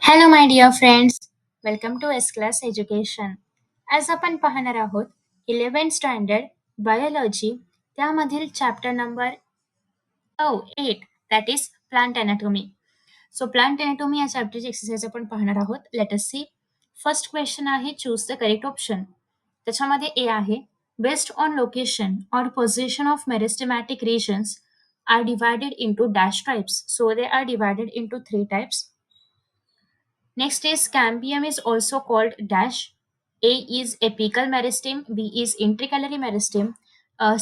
Hello my dear friends, welcome to S class education. आज आपण पाहणार आहोत 11th स्टँडर्ड बायोलॉजी, त्यामधील chapter number 8, that is plant anatomy. So plant anatomy या चॅप्टरची एक्सरसाइज आपण पाहणार आहोत. Let us see. First question आहे चूज द करेक्ट ऑप्शन. त्याच्यामध्ये ए आहे based on location or position of meristematic regions are divided into dash types. So they are divided into 3 types. Next is cambium is also called dash. A is apical meristem, B is intracalary meristem,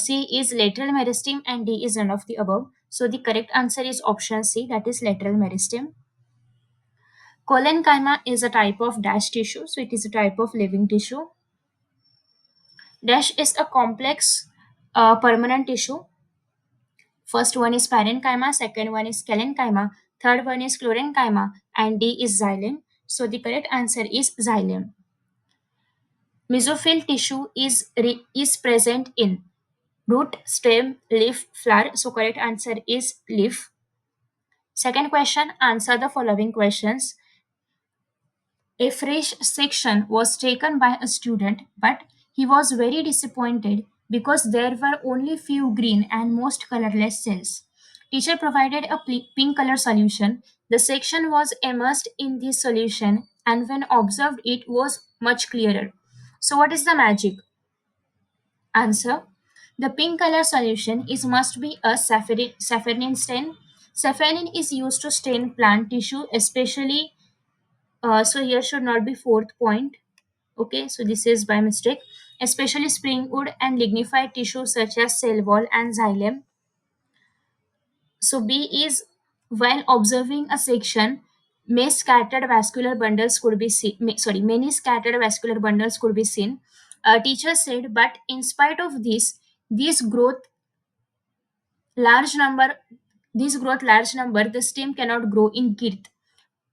C is lateral meristem, and D is none of the above. So the correct answer is option C, that is lateral meristem. Collenchyma is a type of dash tissue, so it is a type of living tissue. Dash is a complex permanent tissue. First one is parenchyma, second one is scalenchyma, third one is chlorenchyma, and D is xylem. So the correct answer is xylem. Mesophyll tissue is present in root, stem, leaf, flower. So correct answer is leaf. Second question, answer the following questions. A fresh section was taken by a student, but he was very disappointed because there were only few green and most colorless cells. Teacher provided a pink color solution. The section was immersed in this solution, and when observed it was much clearer. So what is the magic? Answer. The pink color solution is must be a safranin stain. Safranin is used to stain plant tissue, especially. So here should not be fourth point. Okay, so this is by mistake. Especially springwood and lignified tissue such as cell wall and xylem. So B is while observing a section, may scattered vascular bundles could be seen. Many scattered vascular bundles could be seen. Teacher said, but in spite of this, this growth large number, the stem cannot grow in girth.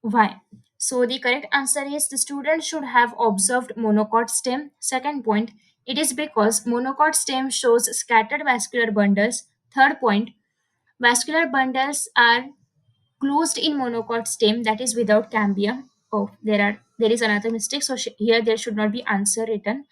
Why? So the correct answer is the student should have observed monocot stem. Second point, it is because monocot stem shows scattered vascular bundles. Third point, vascular bundles are closed in monocot stem, that is without cambium. Oh, there is another mistake. So here there should not be answer written.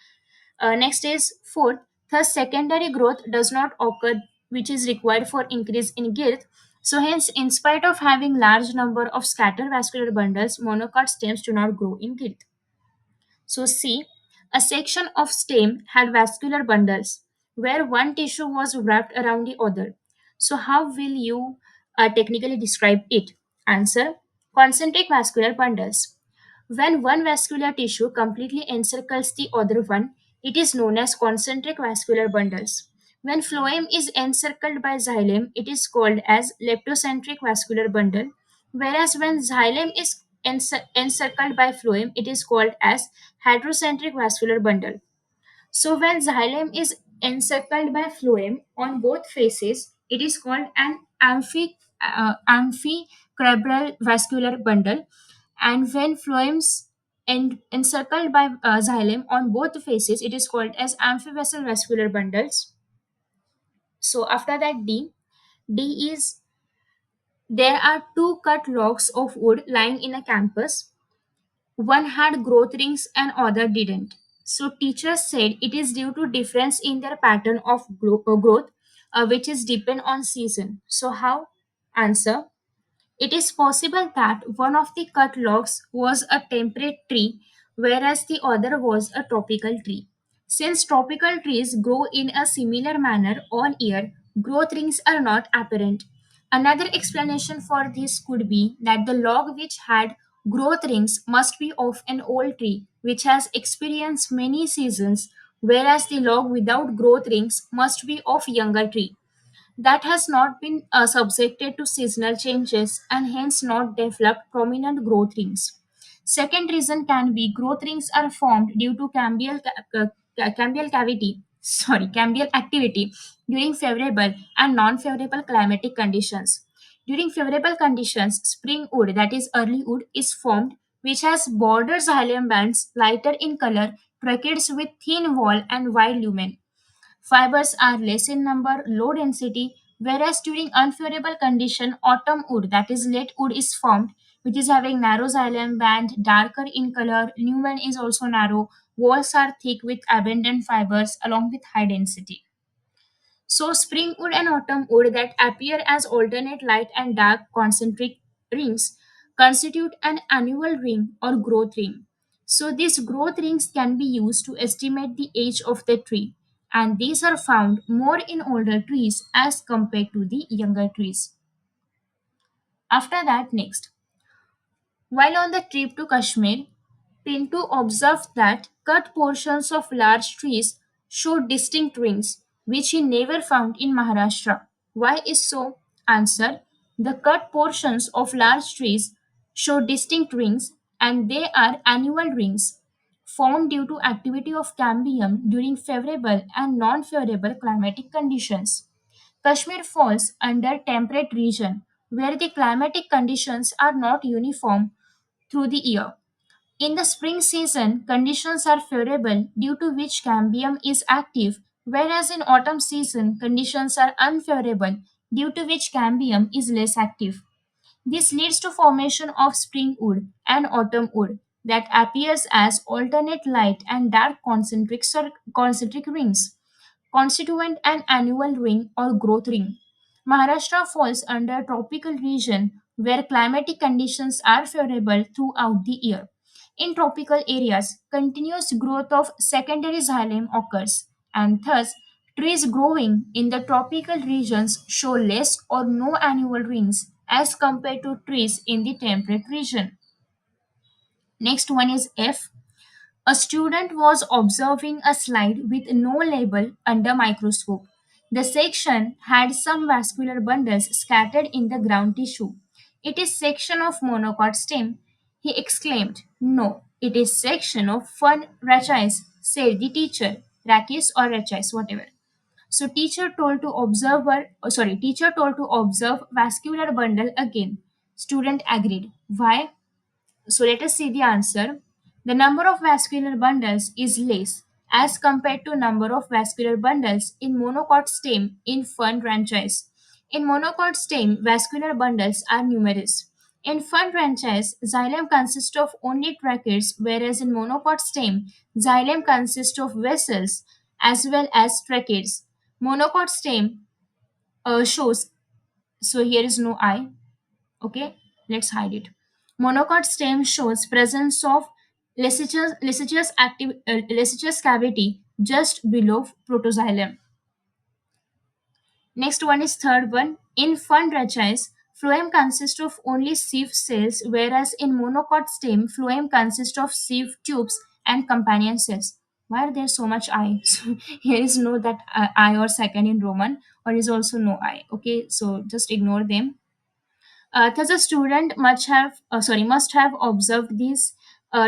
Next is fourth, thus secondary growth does not occur, which is required for increase in girth. So hence, in spite of having large number of scattered vascular bundles, monocot stems do not grow in girth. So C, a section of stem had vascular bundles where one tissue was wrapped around the other. So how will you technically describe it? Answer, concentric vascular bundles. When one vascular tissue completely encircles the other one, it is known as concentric vascular bundles. When phloem is encircled by xylem, it is called as leptocentric vascular bundle, whereas when xylem is encircled by phloem, it is called as heterocentric vascular bundle. So when xylem is encircled by phloem on both faces, it is called an amphicrebral vascular bundle. And when phloems encircled by xylem on both faces, it is called as amphivessel vascular bundles. So after that, D is there are two cut logs of wood lying in a campus. One had growth rings and other didn't. So teachers said it is due to difference in their pattern of growth, which is depend on season. So how? Answer. It is possible that one of the cut logs was a temperate tree, whereas the other was a tropical tree. Since tropical trees grow in a similar manner all year, growth rings are not apparent. Another explanation for this could be that the log which had growth rings must be of an old tree which has experienced many seasons, whereas the log without growth rings must be of younger tree that has not been subjected to seasonal changes and hence not developed prominent growth rings. Second reason can be growth rings are formed due to cambial activity during favorable and non-favorable climatic conditions. During favorable conditions, spring wood, that is early wood, is formed, which has border xylem bands lighter in color, brackets with thin wall and wide lumen. Fibers are less in number, low density, whereas during unfavorable condition, autumn wood, that is late wood, is formed, which is having narrow xylem band, darker in color. Lumen is also narrow. Walls are thick with abundant fibers along with high density. So, spring wood and autumn wood that appear as alternate light and dark concentric rings constitute an annual ring or growth ring. So, these growth rings can be used to estimate the age of the tree, and these are found more in older trees as compared to the younger trees. After that, next, while on the trip to Kashmir, Pinto observed that cut portions of large trees showed distinct rings, which he never found in Maharashtra. Why is so? Answer: the cut portions of large trees show distinct rings, and they are annual rings formed due to activity of cambium during favorable and non-favorable climatic conditions. Kashmir falls under temperate region where the climatic conditions are not uniform through the year. In the spring season, conditions are favorable due to which cambium is active, whereas in autumn season, conditions are unfavorable due to which cambium is less active. This leads to formation of spring wood and autumn wood that appears as alternate light and dark concentric rings constituent an annual ring or growth ring. Maharashtra falls under tropical region where climatic conditions are favorable throughout the year. In tropical areas, continuous growth of secondary xylem occurs, and thus trees growing in the tropical regions show less or no annual rings as compared to trees in the temperate region. Next one is F. A student was observing a slide with no label under microscope. The section had some vascular bundles scattered in the ground tissue. It is section of monocot stem, he exclaimed. No, it is section of fern rachis, said the teacher. Rachis or rachis, whatever. So teacher told to observe vascular bundle again. Student agreed. Why? So let us see the answer. The number of vascular bundles is less as compared to number of vascular bundles in monocot stem in fern ranchis. In monocot stem, vascular bundles are numerous. In fern ranchis, xylem consists of only tracheids, whereas in monocot stem, xylem consists of vessels as well as tracheids. Monocot stem shows, so here is no I. Okay, let's hide it. Monocot stem shows presence of lisiceous cavity just below protoxylem. Next one is third one. In fund rachis, phloem consists of only sieve cells, whereas in monocot stem, phloem consists of sieve tubes and companion cells. Why are there so much I? So here is no that I or second in Roman, or is also no I. Okay, so just ignore them. Thus, a student must have observed these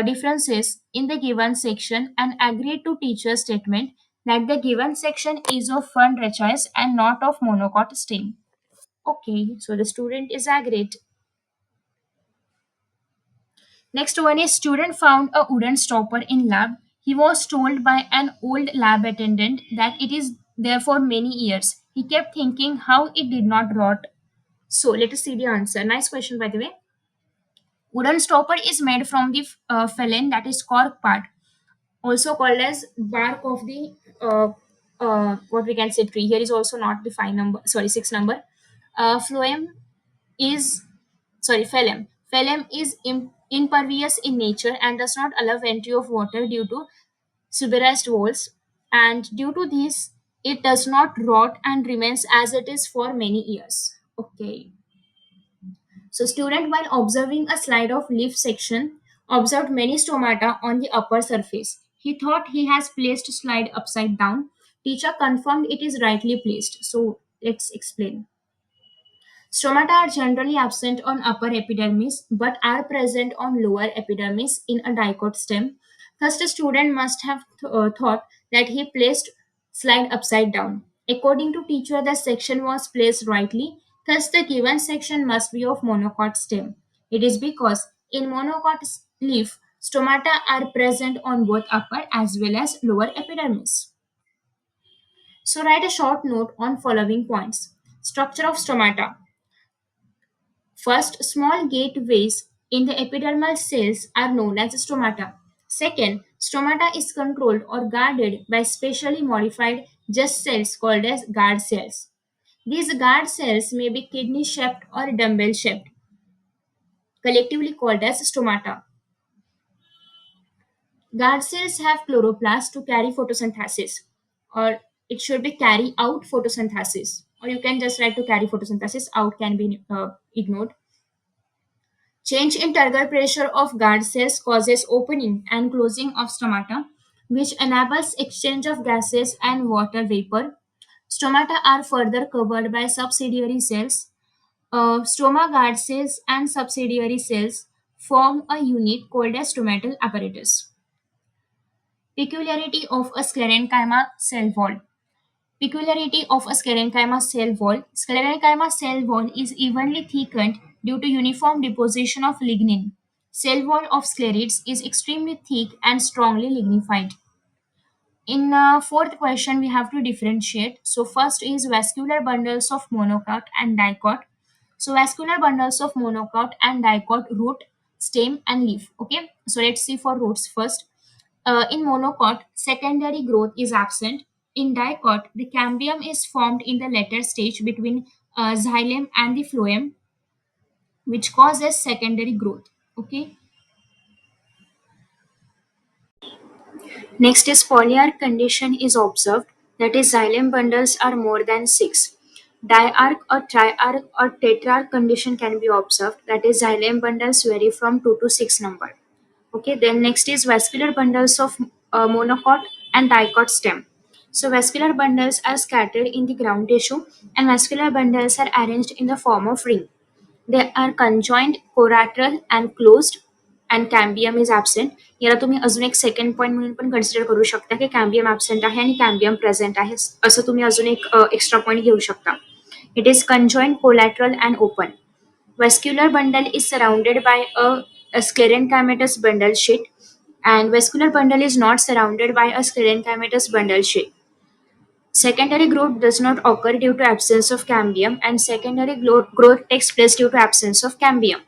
differences in the given section and agreed to teacher's statement that the given section is of fund rachis and not of monocot stem. Okay, so the student is agreed. Next one is student found a wooden stopper in lab. He was told by an old lab attendant that it is there for many years. He kept thinking how it did not rot. So let us see the answer. Nice question, by the way. Wooden stopper is made from the phyllen, that is cork part, also called as bark of the what we can say tree. Here is also not the five number, sorry, six number. Phloem is phellem. Phellem is impervious in nature and does not allow entry of water due to suberized walls, and due to this, it does not rot and remains as it is for many years. Okay. So student while observing a slide of leaf section observed many stomata on the upper surface. He thought he has placed slide upside down. Teacher confirmed it is rightly placed. So let's explain. Stomata are generally absent on upper epidermis but are present on lower epidermis in a dicot stem. Thus, the student must have thought that he placed slide upside down. According to teacher, the section was placed rightly. Thus, the given section must be of monocot stem. It is because in monocot leaf, stomata are present on both upper as well as lower epidermis. So, write a short note on following points. Structure of stomata. First, small gateways in the epidermal cells are known as stomata. Second, stomata is controlled or guarded by specially modified just cells called as guard cells. These guard cells may be kidney shaped or dumbbell shaped, collectively called as stomata. Guard cells have chloroplasts to carry photosynthesis, or it should be carry out photosynthesis, or you can just write to carry photosynthesis, out can be ignored. Change in turgor pressure of guard cells causes opening and closing of stomata, which enables exchange of gases and water vapor. Stomata are further covered by subsidiary cells. Stoma guard cells and subsidiary cells form a unit called as stomatal apparatus. Peculiarity of a sclerenchyma cell wall. Peculiarity of a sclerenchyma cell wall. Sclerenchyma cell wall is evenly thickened due to uniform deposition of lignin. Cell wall of sclerids is extremely thick and strongly lignified. In fourth question, we have to differentiate. So first is vascular bundles of monocot and dicot. So vascular bundles of monocot and dicot root, stem and leaf. Okay, so let's see for roots first. In monocot, secondary growth is absent. In dicot, the cambium is formed in the later stage between xylem and the phloem, which causes secondary growth. Okay. Next is polyarch condition is observed, that is xylem bundles are more than 6. Diarch or triarch or tetrarch condition can be observed, that is xylem bundles vary from 2 to 6 number. Okay, then next is vascular bundles of monocot and dicot stem. So vascular bundles are scattered in the ground tissue and vascular bundles are arranged in the form of ring. They are conjoined, collateral and closed and cambium is absent. याला तुम्ही अजून एक second point म्हणून पण consider करू शकता की cambium absent आहे आणि कॅम्बियम प्रेझेंट आहे असं तुम्ही अजून एक एक्स्ट्रा पॉईंट घेऊ शकता. It is conjoined, collateral and open. Vascular bundle is surrounded by a sclerenchymatous bundle sheet, and vascular bundle is not surrounded by a sclerenchymatous bundle sheet. Secondary growth does not occur due to absence of cambium, and secondary growth takes place due to absence of cambium.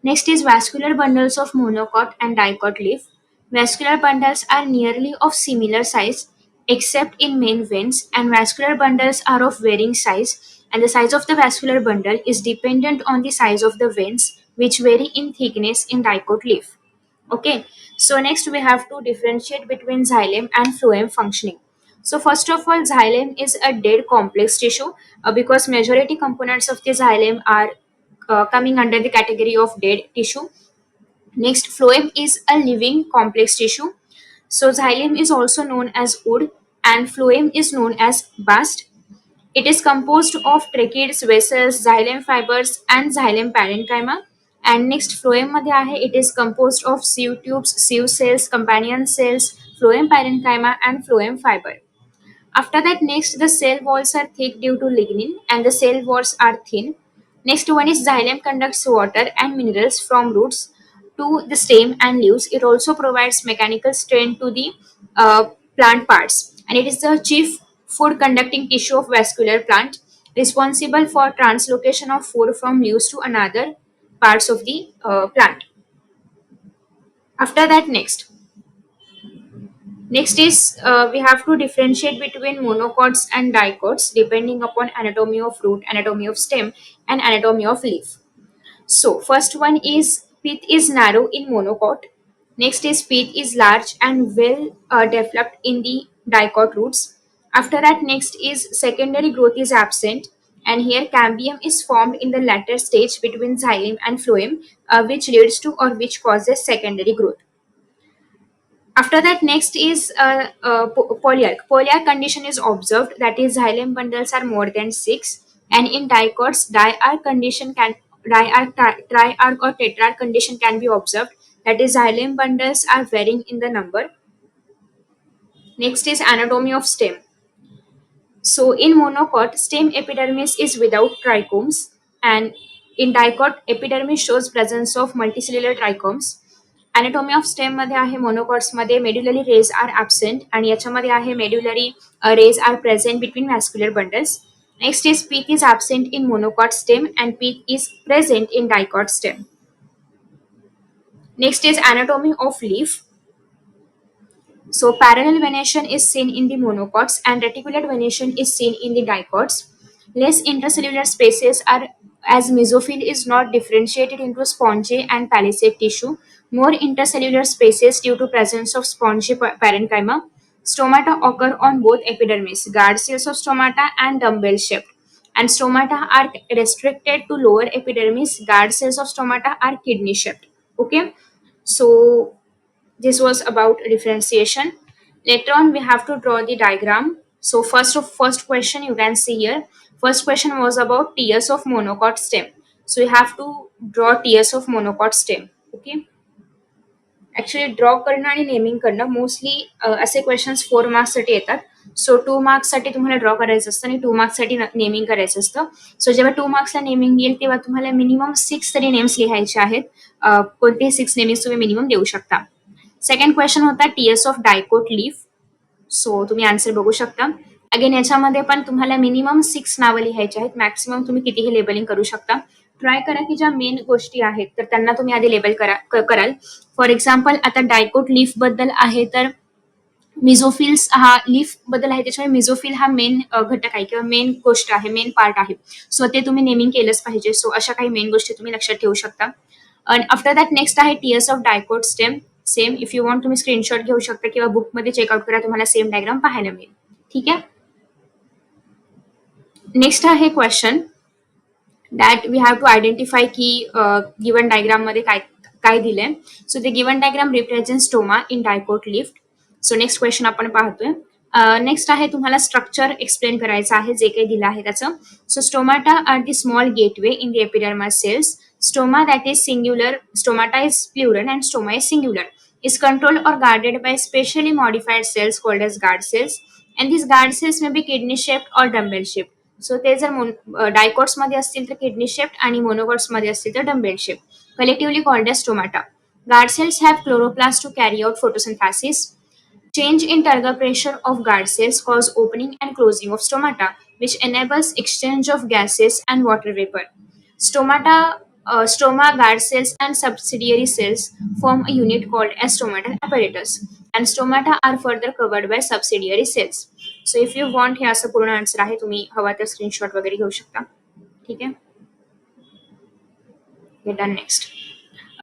Next is vascular bundles of monocot and dicot leaf. Vascular bundles are nearly of similar size except in main veins, and vascular bundles are of varying size, and the size of the vascular bundle is dependent on the size of the veins, which vary in thickness in dicot leaf. Okay, so next we have to differentiate between xylem and phloem functioning. So first of all, xylem is a dead complex tissue because majority components of the xylem are coming under the category of dead tissue. Next, phloem is a living complex tissue. So xylem is also known as wood and phloem is known as bast. It is composed of tracheids, vessels, xylem fibers and xylem parenchyma. And next, phloem मध्ये आहे, it is composed of sieve tubes, sieve cells, companion cells, phloem parenchyma and phloem fiber. After that, next the cell walls are thick due to lignin and the cell walls are thin. Next one is xylem conducts water and minerals from roots to the stem and leaves. It also provides mechanical strength to the plant parts, and it is the chief food conducting tissue of vascular plant, responsible for translocation of food from leaves to another parts of the plant. After that, next is we have to differentiate between monocots and dicots depending upon anatomy of root, anatomy of stem, and anatomy of leaf. So first one is pith is narrow in monocot. Next is pith is large and well developed in the dicot roots. After that, next is secondary growth is absent, and here cambium is formed in the latter stage between xylem and phloem, which leads to or which causes secondary growth. After that, next is polyarch. Polyarch condition is observed, that is xylem bundles are more than 6, and in dicots, triarch or tetrarch condition can be observed, that is xylem bundles are varying in the number. Next is anatomy of stem. So in monocot, stem epidermis is without trichomes, and in dicot, epidermis shows presence of multicellular trichomes. Anatomy of stem मध्ये आहे monocots मध्ये medullary rays are absent आणि याच्यामध्ये आहे medullary rays are present between vascular bundles. Next is pith is absent in monocot stem and pith is present in dicot stem. Next is anatomy of leaf. So parallel venation is seen in the monocots and reticulate venation is seen in the dicots. Less intracellular spaces are, as mesophyll is not differentiated into spongy and palisade tissue. More intercellular spaces due to presence of spongy parenchyma. Stomata occur on both epidermis, guard cells of stomata and dumbbell shaped. And stomata are restricted to lower epidermis, guard cells of stomata are kidney shaped. Okay, so this was about differentiation. Later on, we have to draw the diagram. So first question you can see here. First question was about tiers of monocot stem. So you have to draw tiers of monocot stem. Okay. Actually draw करणं आणि naming करणं mostly असे questions 4 मार्क्ससाठी येतात. सो 2 मार्क्ससाठी तुम्हाला draw करायचं असतं आणि 2 मार्क्ससाठी naming करायचं असतं. सो जेव्हा 2 मार्क्सला नेमिंग येईल तेव्हा तुम्हाला मिनिमम 6 तरी नेम्स लिहायचे आहेत. कोणतेही 6 नेम्स तुम्ही मिनिमम देऊ शकता. सेकंड क्वेश्चन होता टीएस ऑफ डायकोट लीफ. सो तुम्ही आन्सर बघू शकता. अगेन याच्यामध्ये पण तुम्हाला मिनिमम 6 नावं लिहायची आहेत. मॅक्सिमम तुम्ही कितीही लेबलिंग करू शकता. ट्राय करा की ज्या मेन गोष्टी आहेत तर त्यांना तुम्ही आधी लेबल कराल. फॉर एक्झाम्पल आता डायकोट लीफ बद्दल आहे तर मिझोफिल्स हा लीफ बद्दल आहे त्याच्यामुळे मिझोफिल हा मेन घटक आहे किंवा मेन गोष्ट आहे, मेन पार्ट आहे. सो ते तुम्ही नेमिंग केलंच पाहिजे. सो अशा काही मेन गोष्टी तुम्ही लक्षात ठेवू शकता. आणि आफ्टर दॅट नेक्स्ट आहे TS of dicot stem. Same if you want तुम्ही स्क्रीनशॉट घेऊ शकता किंवा बुकमध्ये चेकआउट करा, तुम्हाला सेम डायग्राम पाहायला मिळेल. ठीक आहे. नेक्स्ट आहे question that we have to identify की गिवन डायग्राम मध्ये काय काय दिलंय. So the given diagram represent stoma in dicot leaf. So next question आपण पाहतोय. नेक्स्ट आहे तुम्हाला स्ट्रक्चर एक्सप्लेन करायचं आहे जे काही दिलं आहे त्याचं. So stomata are the small gateway in the epidermis cells. Stoma that is singular, stomata is plural and stoma is singular, is controlled or guarded by specially modified cells called as guard cells. And these guard cells may be kidney shaped or dumbbell shaped. सो ते जर dicots मध्ये असतील तर kidney shaped आणि monocots मध्ये असतील तर dumbbell shape. Collectively called as stomata. Guard cells have chloroplasts to carry out photosynthesis. Change in turgor pressure of guard cells cause opening and closing of stomata, which enables exchange of gases and water vapor. Stoma, guard cells, and subsidiary cells form a unit called as stomatal apparatus, and stomata are further covered by subsidiary cells. So if you want, हे असं पूर्ण answer आहे. तुम्ही हवा तर screenshot वगैरे घेऊ शकता. ठीक आहे. डन. नेक्स्ट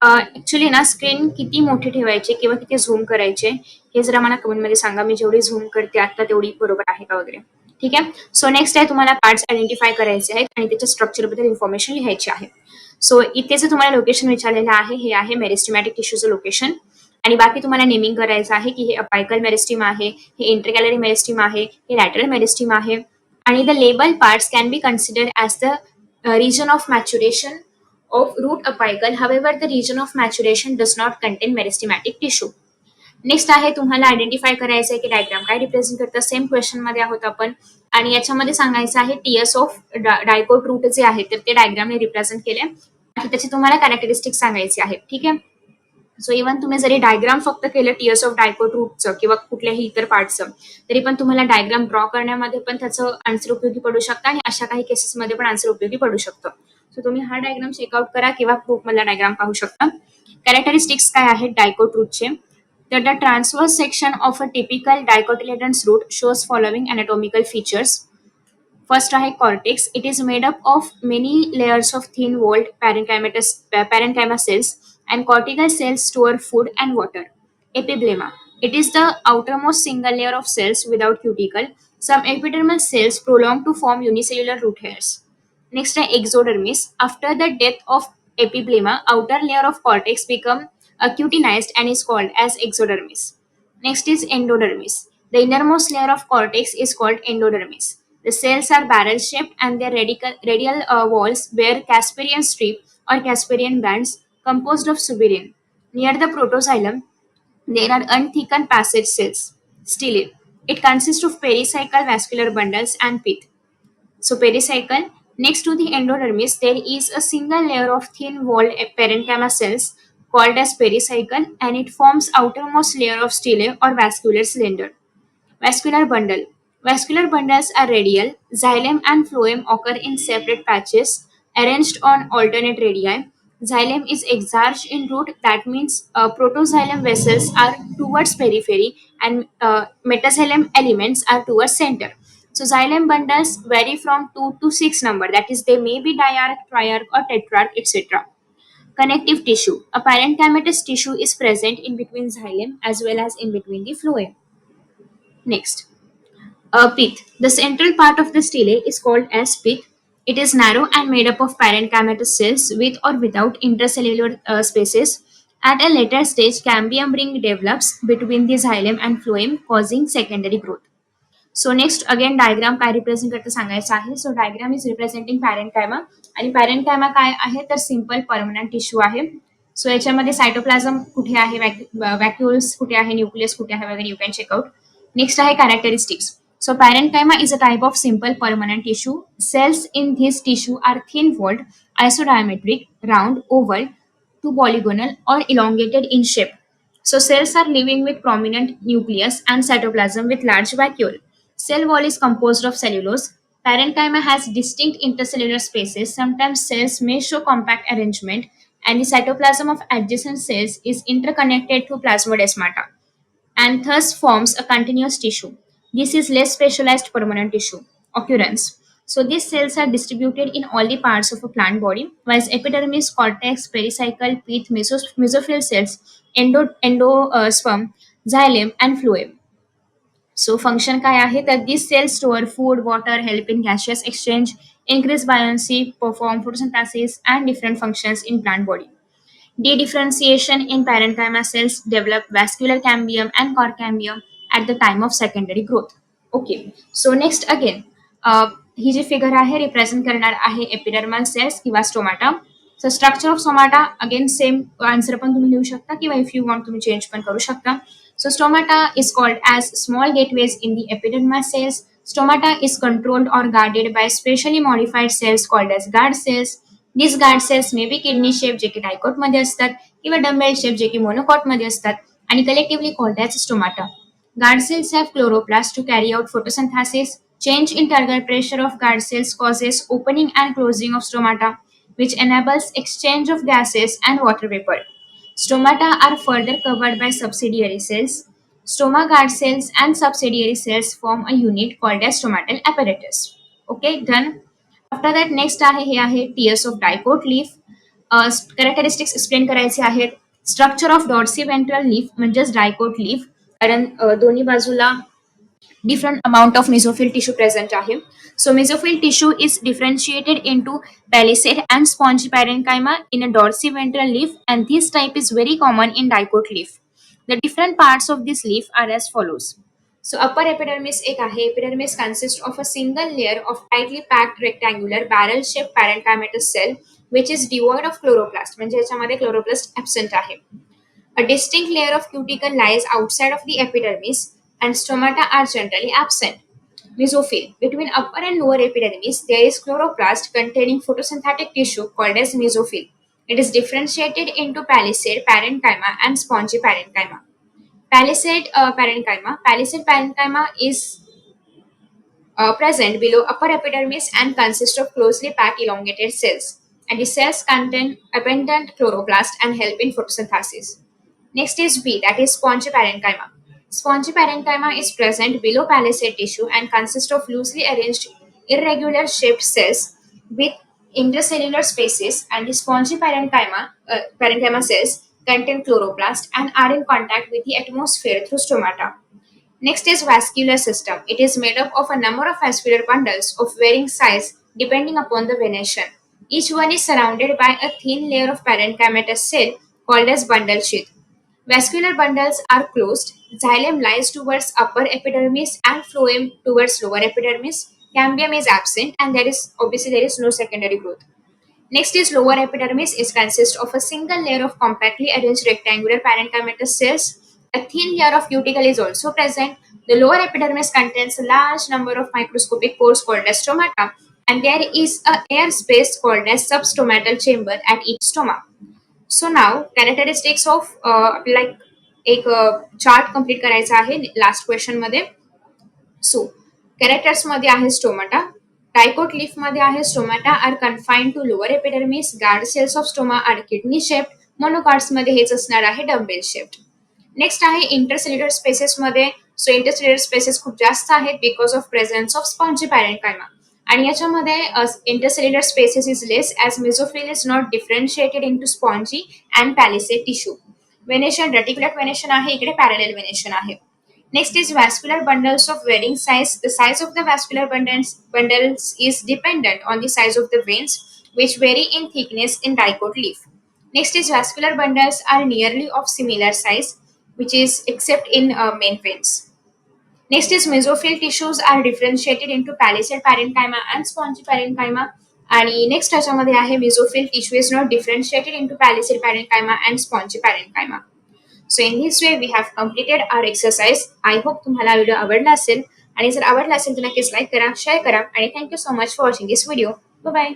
ऍक्च्युली ना स्क्रीन किती मोठी ठेवायची किंवा किती झूम करायचे हे जरा मला कमेंटमध्ये सांगा. मी जेवढी झूम करते आता तेवढी बरोबर आहे का वगैरे. ठीक आहे. सो नेक्स्ट आहे तुम्हाला पार्ट्स आयडेंटिफाय करायचे आहेत आणि त्याच्या स्ट्रक्चर बद्दल इन्फॉर्मेशन लिहायची आहे. सो इथे जे तुम्हाला लोकेशन विचारलेलं आहे हे आहे मेरिस्टिमॅटिक टिश्यूचं लोकेशन. आणि बाकी तुम्हाला नेमिंग करायचं आहे की हे अपायकल मेरिस्टिम आहे, हे इंटरकॅलरी मेरिस्टिम आहे, हे लॅटरल मेरिस्टिम आहे. आणि the label parts can be considered as the region of maturation of root apical. However, the region of maturation does not contain meristematic tissue. Next आहे तुम्हाला identify करायचं आहे की diagram काय रिप्रेझेंट करतं. सेम क्वेश्चन मध्ये आहोत आपण आणि याच्यामध्ये सांगायचं आहे टीएस ऑफ डायकोट रूट जे आहे तर ते डायग्रामने रिप्रेझेंट केले आणि त्याची तुम्हाला कॅरेक्टरिस्टिक सांगायची आहे. ठीक आहे. सो इव्हन तुम्ही जरी डायग्राम फक्त केलं टीएस ऑफ डायकोट रूटचं किंवा कुठल्याही इतर पार्टचं तरी पण तुम्हाला डायग्राम ड्रॉ करण्यामध्ये पण त्याचं आन्सर उपयोगी पडू शकतं आणि अशा काही केसेसमध्ये पण आन्सर उपयोगी पडू शकतं. सो तुम्ही हा डायग्राम चेकआउट करा किंवा बुकमधला डायग्राम पाहू शकता. कॅरेक्टरिस्टिक्स काय आहेत डायकोट रूटचे तर the transverse section of a typical dicotyledons root shows following anatomical features. First आहे cortex. It is made up of many layers of thin-walled parenchyma cells and cortical cells store food and water. Epiblema. It is the outermost single layer of cells without cuticle. Some epidermal cells prolong to form unicellular root hairs. Next आहे exodermis. After the death of epiblema, outer layer of cortex become acutinized and is called as exodermis. Next is endodermis. The innermost layer of cortex is called endodermis. The cells are barrel-shaped and their radial walls bear Casparian strip or Casparian bands composed of suberin. Near the protoxylem, there are unthickened passage cells. Stele. It consists of pericycle vascular bundles and pith. So pericycle. Next to the endodermis, there is a single layer of thin-walled parenchyma cells called as pericycle, and it forms outermost layer of stele or vascular cylinder. Vascular bundle. Vascular bundles are radial. Xylem and phloem occur in separate patches arranged on alternate radii. Xylem is exarch in root. That means protoxylem vessels are towards periphery and metaxylem elements are towards center. So xylem bundles vary from 2 to 6 number. That is, they may be diarch, triarch, or tetrarch, etc. Connective tissue. A parenchymatous tissue is present in between xylem as well as in between the phloem. Next, pith. The central part of the stele is called as pith. It is narrow and made up of parenchymatous cells with or without intercellular spaces. At a later stage, cambium ring develops between the xylem and phloem, causing secondary growth. So next again diagram काय represent करतं सांगायचं आहे. सो diagram is representing पॅरेंकायमा आणि पॅरेंकायमा काय आहे तर simple permanent tissue आहे. सो याच्यामध्ये सायटोप्लाझम कुठे आहे, व्हॅक्युल्स कुठे आहे, न्यूक्लियस कुठे आहे वगैरे यू कॅन चेकआउट. नेक्स्ट आहे characteristics. So parenchyma is a type of simple permanent tissue. Cells in this tissue are thin-walled, isodiametric, round, oval to polygonal or elongated in shape. So cells are living with prominent nucleus and cytoplasm with large vacuole. Cell wall is composed of cellulose. Parenchyma has distinct intercellular spaces. Sometimes cells may show compact arrangement, and the cytoplasm of adjacent cells is interconnected through plasmodesmata and thus forms a continuous tissue. This is less specialized permanent tissue. Occurrence. So these cells are distributed in all the parts of a plant body, whilst epidermis, cortex, pericycle, pith, mesophyll cells, endosperm, xylem, and phloem. So function काय आहे तर these cells store food, water, help in gaseous exchange, increase buoyancy, perform photosynthesis, and different functions in plant body. De-differentiation in parenchyma cells develop vascular cambium and core cambium at the time of secondary growth. Okay, so next again, he ji figure आहे represent करणार आहे epidermal cells किंवा stomata. So structure of stomata again same answer पण तुम्ही लिहू शकता किंवा if you want तुम्ही चेंज पण करू शकता. So stomata is called as small gateways in the epidermal cells. Stomata is controlled or guarded by specially modified cells called as guard cells. These guard cells may be kidney shaped जे की dicot मध्ये असतात किंवा dumbbell shape जे की monocot मध्ये असतात आणि collectively called as stomata. Guard cells have chloroplasts to carry out photosynthesis. Change in target pressure of guard cells causes opening and closing of stomata, which enables exchange of gases and water vapor. Stomata are further covered by subsidiary cells. Stoma guard cells and subsidiary cells form a unit called as stomatal apparatus. Okay, done. After that, next आहे हे आहे TS of dicot leaf. Characteristics explain करायचे आहेत. Structure of dorsiventral leaf म्हणजेच dicot leaf, कारण दोन्ही बाजूला different amount of mesophyll tissue present आहे. So mesophyll tissue is differentiated into palisade and spongy parenchyma in a dorsiventral leaf, and this type is very common in dicot leaf. The different parts of this leaf are as follows. So upper epidermis एक आहे. Epidermis consists of a single layer of tightly packed rectangular barrel shaped parenchymatous cell which is devoid of chloroplast. म्हणजे याच्यामध्ये chloroplast absent आहे. A distinct layer of cuticle lies outside of the epidermis, and stomata are generally absent. Mesophyll. Between upper and lower epidermis, there is chloroplast containing photosynthetic tissue called as mesophyll. It is differentiated into palisade parenchyma and spongy parenchyma. Palisade parenchyma is present below upper epidermis and consist of closely packed elongated cells. And the cells contain abundant chloroplast and help in photosynthesis. Next is B, that is spongy parenchyma. Spongy parenchyma is present below palisade tissue and consists of loosely arranged irregular shaped cells with intercellular spaces, and the spongy parenchyma cells contain chloroplast and are in contact with the atmosphere through stomata. Next is vascular system. It is made up of a number of vascular bundles of varying size depending upon the venation. Each one is surrounded by a thin layer of parenchymatous cell called as bundle sheath. Vascular bundles are closed. Xylem lies towards upper epidermis and phloem towards lower epidermis. Cambium is absent, and there is no secondary growth. Next is lower epidermis. It consists of a single layer of compactly arranged rectangular parenchymatous cells. A thin layer of cuticle is also present. The lower epidermis contains a large number of microscopic pores called as stomata, and there is a air space called as substomatal chamber at each stoma. So now characteristics of like एक chart complete करायचा आहे last question मध्ये. सो characters मध्ये आहे stomata, dicot leaf मध्ये आहे stomata are confined to lower epidermis, guard cells of stoma are kidney shaped, monocots मध्ये हेच असणार आहे डम्बेल शेप्ड. नेक्स्ट आहे इंटरसेल्युलर स्पेसेस मध्ये. सो इंटरसेल्युलर स्पेसेस खूप जास्त आहेत because of presence of spongy parenchyma. आणि याच्यामध्ये intercellular spaces is less as mesophyll is not differentiated into spongy and palisade tissue. Venation reticulate venation आहे, इकडे parallel venation आहे. Next is vascular bundles of varying size. The size of the vascular bundles is dependent on the size of the veins, which vary in thickness in dicot leaf. Next is vascular bundles are nearly of similar size, which is except in main veins. Next is mesophyll tissues are differentiated into palisade parenchyma and spongy parenchyma. आणि next ह्याच्यामध्ये आहे mesophyll tissue is not differentiated into palisade parenchyma and spongy parenchyma. So in this way we have completed our exercise. I hope तुम्हाला video आवडला असेल आणि जर आवडला असेल तर नक्कीच लाईक करा, शेअर करा आणि thank you so much for watching this video. Bye.